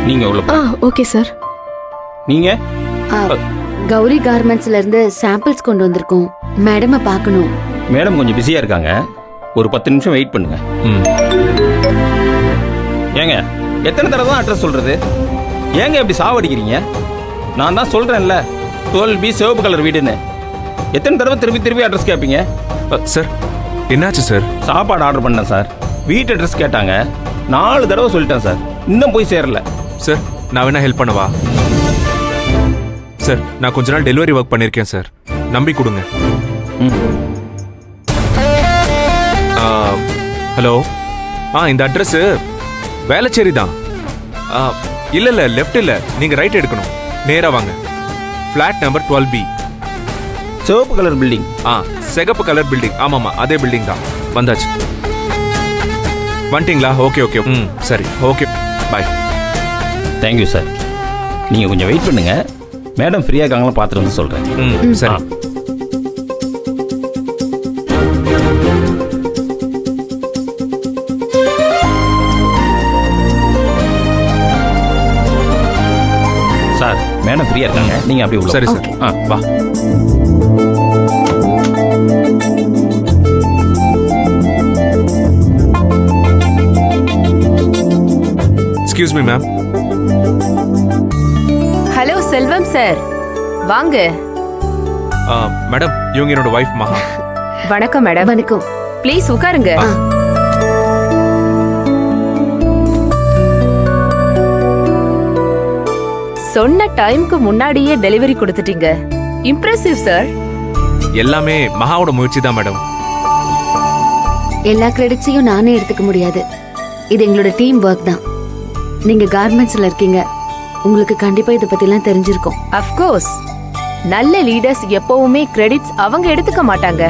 நீங்க உள்ள okay sir. நீங்க கௌரி கார்மெண்ட்ஸ்ல இருந்து சாம்பிள்ஸ் கொண்டு வந்திருக்கோம். மேடமை பார்க்கணும். மேடம் கொஞ்சம் பிஸியா இருக்காங்க, ஒரு 10 நிமிஷம் வெயிட் பண்ணுங்க. ஏங்க எத்தனை தடவை தான் அட்ரஸ் சொல்றது? ஏங்க இப்படி சாவடிக்கிறீங்க? நான் தான் சொல்றேன்ல 12B சிவப்பு கலர் வீடுன்னு. எத்தனை தடவை திருப்பி திருப்பி அட்ரஸ் கேட்பீங்க? சார் என்னாச்சு சார்? சாப்பாடு ஆர்டர் பண்ணேன் சார், வீட்டு அட்ரஸ் கேட்டாங்க, 4 தடவை சொல்லிட்டேன் சார், இன்னும் போய் சேரல. சார் நான் வேணா ஹெல்ப் பண்ணவா? சார் நான் கொஞ்ச நாள் டெலிவரி ஒர்க் பண்ணியிருக்கேன் சார், நம்பி கொடுங்க. ஹலோ, இந்த அட்ரஸ் வேளச்சேரி தான். இல்லை லெஃப்ட் இல்லை, நீங்கள் ரைட் எடுக்கணும். நேராக வாங்க, ஃப்ளாட் நம்பர் 12B. சிவப்பு கலர் பில்டிங். சிகப்பு கலர் பில்டிங். ஆமாம்மா அதே பில்டிங் தான். வந்தாச்சு. வந்துட்டீங்களா? Okay okay. சரி ஓகே, பாய். Thank you sir. நீங்கள் கொஞ்சம் வெயிட் பண்ணுங்க, மேடம் ஃப்ரீயாக இருக்காங்களா பார்த்துட்டு வந்து சொல்கிறேன். சரி. சார் மேடம் ஃப்ரீயாக இருக்காங்க, நீங்கள் அப்படியே உள்ள. சரி சார். வா. Excuse me ma'am. ஹலோ செல்வம் சார், வாங்க. மேடம் இவங்க என்னோட வைஃப் மகா. வணக்கம் மேடம். வணக்கம். ப்ளீஸ் உட்காருங்க. சொன்ன டைம்க்கு முன்னாடியே டெலிவரி கொடுத்துட்டீங்க. Impressive sir. எல்லாமே மகாவோட முயற்சி தான் மேடம். எல்லா கிரெடிட்ஸையும் நானே எடுத்துக்க முடியாது. இது எங்களோட டீம் ஒர்க் தான். நீங்க கார்மெண்ட்ஸ்ல இருக்கீங்க, உங்களுக்கு கண்டிப்பா இத பத்திலாம் தெரிஞ்சிருக்கும். அஃப் கோர்ஸ், நல்ல லீடர்ஸ் எப்பவுமே கிரெடிட்ஸ் அவங்க எடுத்துக்க மாட்டாங்க.